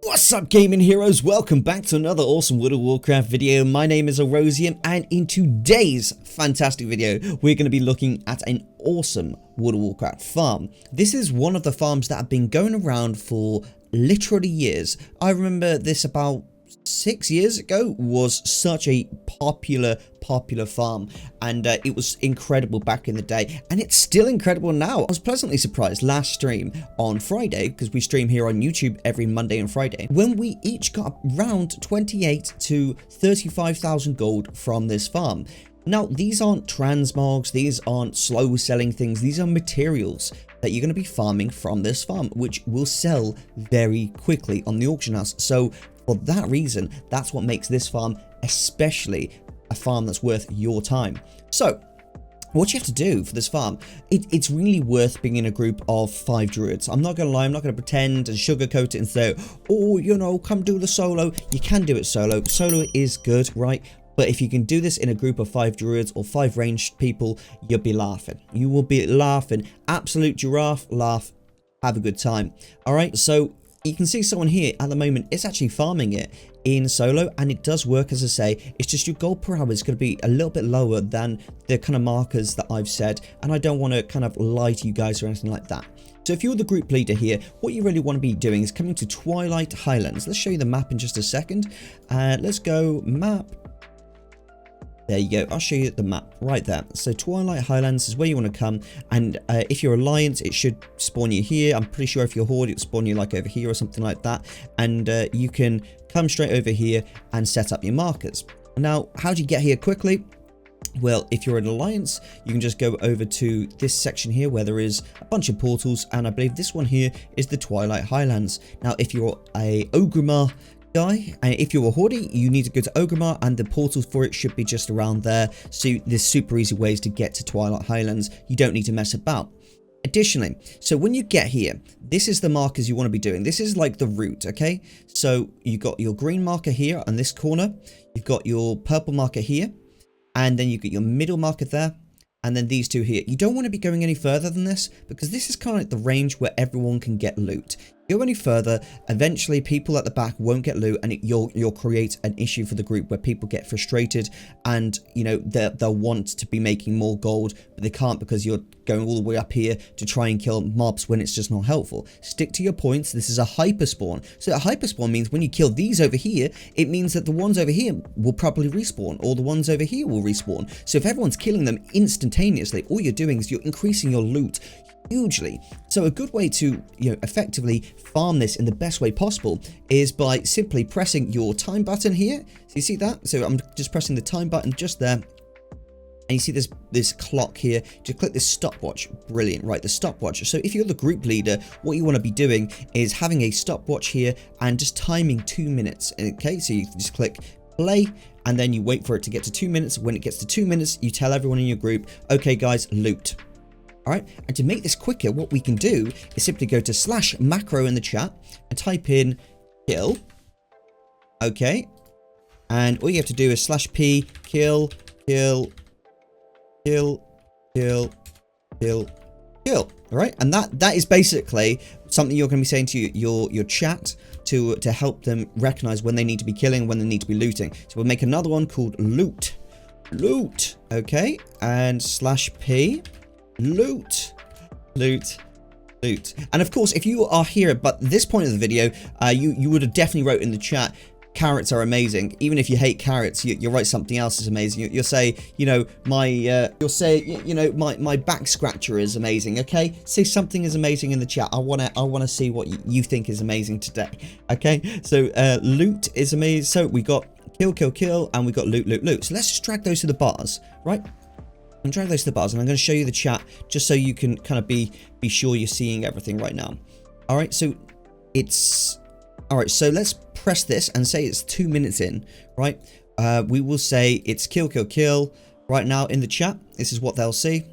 What's up, gaming heroes? Welcome back to another awesome World of Warcraft video. My name is Erosium, and in today's fantastic video, we're going to be looking at an awesome World of Warcraft farm. This is one of the farms that have been going around for literally years. I remember this about 6 years ago was such a popular farm, and it was incredible back in the day, and it's still incredible now. I was pleasantly surprised last stream on Friday, because we stream here on YouTube every Monday and Friday, when we each got around 28 to 35,000 gold from this farm. Now, these aren't transmogs, these aren't slow selling things, these are materials that you're going to be farming from this farm, which will sell very quickly on the auction house. So for that reason, that's what makes this farm especially a farm that's worth your time. So what you have to do for this farm, it's really worth being in a group of 5 druids. I'm not gonna lie, I'm not gonna pretend and sugarcoat it and say, oh, you know, come do the solo. You can do it solo. Solo is good, right? But if you can do this in a group of 5 druids or 5 ranged people, you'll be laughing. You will be laughing. Absolute giraffe laugh. Have a good time. All right, so you can see someone here at the moment is actually farming it in solo, and it does work. As I say, it's just your gold per hour is going to be a little bit lower than the kind of markers that I've said, and I don't want to kind of lie to you guys or anything like that. So if you're the group leader here, what you really want to be doing is coming to Twilight Highlands. Let's show you the map in just a second. Let's go map. There you go. I'll show you the map right there. So Twilight Highlands is where you want to come, and if you're Alliance, it should spawn you here. I'm pretty sure if you're Horde, it'll spawn you like over here or something like that, and you can come straight over here and set up your markers. Now, how do you get here quickly? Well, if you're an Alliance, you can just go over to this section here where there is a bunch of portals, and I believe this one here is the Twilight Highlands. Now, if you're a Ogrimmar guy, and if you're a Horde, you need to go to Ogrimmar, and the portals for it should be just around there. So there's super easy ways to get to Twilight Highlands. You don't need to mess about. Additionally, so when you get here, this is the markers you want to be doing. This is like the route, okay? So you've got your green marker here on this corner, you've got your purple marker here, and then you've got your middle marker there, and then these two here. You don't want to be going any further than this, because this is kind of like the range where everyone can get loot. Go any further, eventually people at the back won't get loot, and you'll create an issue for the group where people get frustrated, and you know they'll want to be making more gold, but they can't because you're going all the way up here to try and kill mobs when it's just not helpful. Stick to your points. This is a hyperspawn. So a hyperspawn means when you kill these over here, it means that the ones over here will probably respawn, or the ones over here will respawn. So if everyone's killing them instantaneously, all you're doing is you're increasing your loot hugely. So a good way to, you know, effectively farm this in the best way possible is by simply pressing your time button here. So you see that? So I'm just pressing the time button just there, and you see this clock here. Just click this stopwatch. Brilliant, right? The stopwatch. So if you're the group leader, what you want to be doing is having a stopwatch here and just timing 2 minutes. Okay, so you just click play, and then you wait for it to get to 2 minutes. When it gets to 2 minutes, you tell everyone in your group, okay guys, loot. Alright, and to make this quicker, what we can do is simply go to /macro in the chat and type in kill. Okay, and all you have to do is /p kill. Alright, and that is basically something you're going to be saying to your chat to help them recognize when they need to be killing, when they need to be looting. So we'll make another one called loot. Okay, and /p loot. And of course, if you are here but this point of the video, you would have definitely wrote in the chat, carrots are amazing. Even if you hate carrots, you write something else is amazing. You'll say, you know, my back scratcher is amazing. Okay, say something is amazing in the chat. I wanna see what you think is amazing today. Okay, so loot is amazing. So we got kill, and we got loot. So let's just drag those to the bars, right? And drag those to the bars, and I'm going to show you the chat just so you can kind of be sure you're seeing everything right now. All right, so it's all right. So let's press this and say it's 2 minutes in, right? We will say it's kill right now in the chat. This is what they'll see,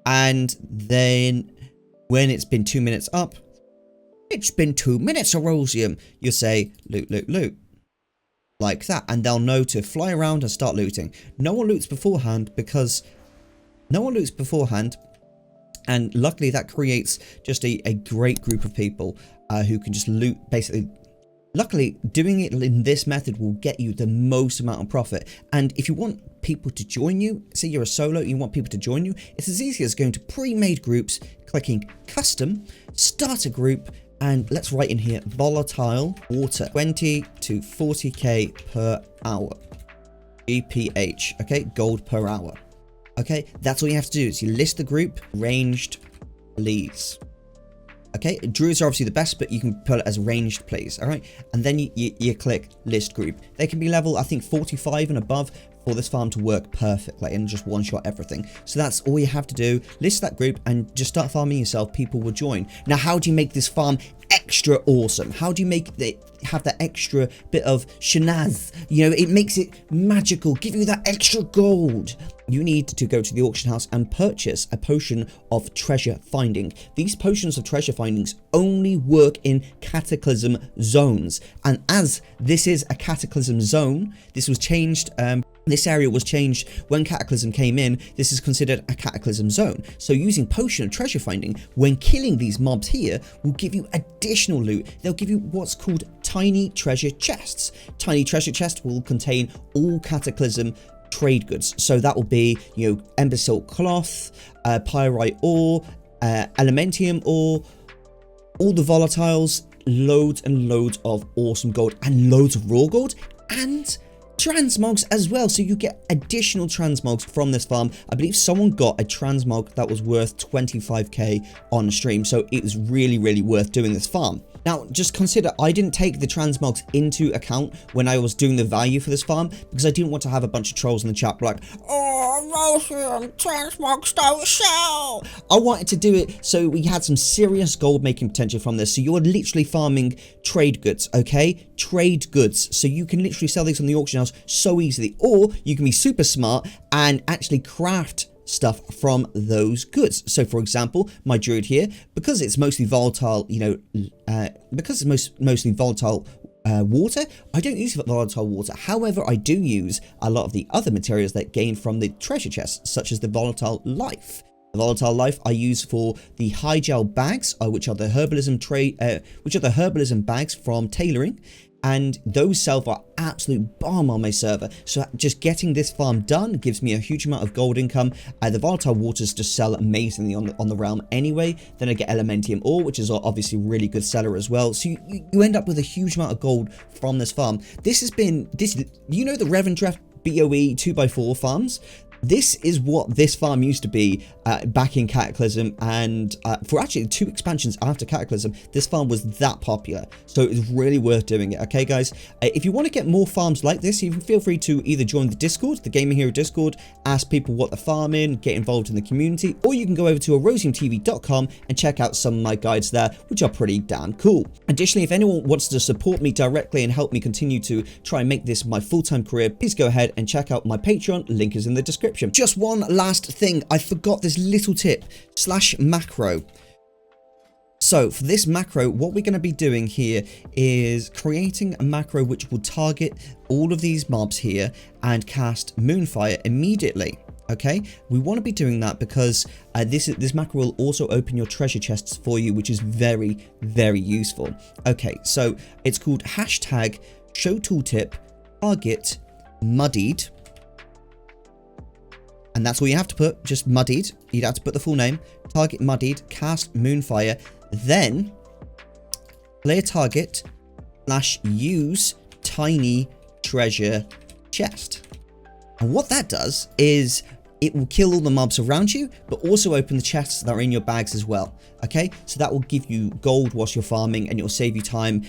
and then when it's been 2 minutes up, it's been 2 minutes, Erosium. You say loot. Like that, and they'll know to fly around and start looting. No one loots beforehand, and luckily that creates just a great group of people who can just basically luckily, doing it in this method will get you the most amount of profit. And if you want people to join you, say you're a solo, you want people to join you, it's as easy as going to pre-made groups, clicking custom, start a group, and let's write in here Volatile Water 20 to 40k per hour GPH, okay, gold per hour. Okay, that's all you have to do is you list the group, ranged please. Okay, druids are obviously the best, but you can put it as ranged please. All right, and then you click list group. They can be level, I think, 45 and above for this farm to work perfectly and just one shot everything. So that's all you have to do. List that group and just start farming yourself. People will join. Now, how do you make this farm extra awesome? How do you make it have that extra bit of shenaz? You know, it makes it magical, give you that extra gold. You need to go to the auction house and purchase a potion of treasure finding. These potions of treasure findings only work in cataclysm zones. And as this is a cataclysm zone, this was changed, this area was changed when Cataclysm came in. This is considered a Cataclysm zone. So using Potion of Treasure Finding, when killing these mobs here, will give you additional loot. They'll give you what's called Tiny Treasure Chests. Tiny Treasure Chests will contain all Cataclysm trade goods. So that will be, you know, Ember Silk Cloth, Pyrite Ore, Elementium Ore, all the volatiles, loads and loads of awesome gold, and loads of raw gold, and transmogs as well. So you get additional transmogs from this farm. I believe someone got a transmog that was worth 25k on stream, so it was really, really worth doing this farm. Now, just consider, I didn't take the transmogs into account when I was doing the value for this farm, because I didn't want to have a bunch of trolls in the chat like, oh, Erosium, transmogs don't sell. I wanted to do it so we had some serious gold making potential from this. So you're literally farming trade goods, okay? Trade goods. So you can literally sell these on the auction house so easily, or you can be super smart and actually craft stuff from those goods. So for example, my druid here, because it's mostly volatile, you know, because it's mostly volatile water, I don't use volatile water. However, I do use a lot of the other materials that gain from the treasure chests, such as the volatile life. The volatile life I use for the high gel bags, which are the herbalism bags from tailoring. And those sell for absolute bomb on my server. So just getting this farm done gives me a huge amount of gold income. The volatile waters just sell amazingly on the realm anyway. Then I get Elementium ore, which is obviously a really good seller as well. So you end up with a huge amount of gold from this farm. This has been, you know, the Revendreth BOE 2x4 farms? This is what this farm used to be back in Cataclysm, and for actually 2 expansions after Cataclysm, this farm was that popular. So it's really worth doing it, okay guys? If you want to get more farms like this, you can feel free to either join the Discord, the Gaming Hero Discord, ask people what they're farming, get involved in the community, or you can go over to erosiumtv.com and check out some of my guides there, which are pretty damn cool. Additionally, if anyone wants to support me directly and help me continue to try and make this my full-time career, please go ahead and check out my Patreon, link is in the description. Just one last thing, I forgot this little tip, /macro. So for this macro, what we're going to be doing here is creating a macro which will target all of these mobs here and cast Moonfire immediately. Okay, we want to be doing that because this macro will also open your treasure chests for you, which is very, very useful. Okay, so it's called hashtag show tooltip target muddied. And that's all you have to put, just muddied. You'd have to put the full name, target muddied, cast Moonfire, then player target /use tiny treasure chest. And what that does is it will kill all the mobs around you, but also open the chests that are in your bags as well. Okay, so that will give you gold whilst you're farming, and it will save you time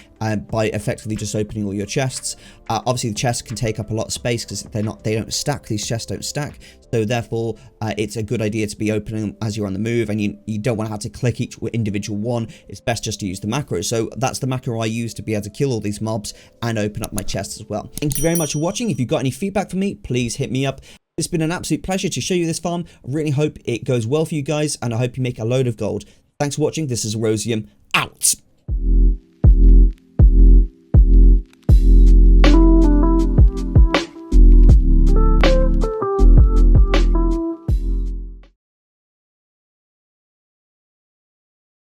by effectively just opening all your chests. Obviously, the chests can take up a lot of space because they don't stack. These chests don't stack, so therefore it's a good idea to be opening them as you're on the move, and you don't want to have to click each individual one. It's best just to use the macro. So that's the macro I use to be able to kill all these mobs and open up my chests as well. Thank you very much for watching. If you've got any feedback for me, please hit me up. It's been an absolute pleasure to show you this farm. I really hope it goes well for you guys, and I hope you make a load of gold. Thanks for watching. This is Erosium, out.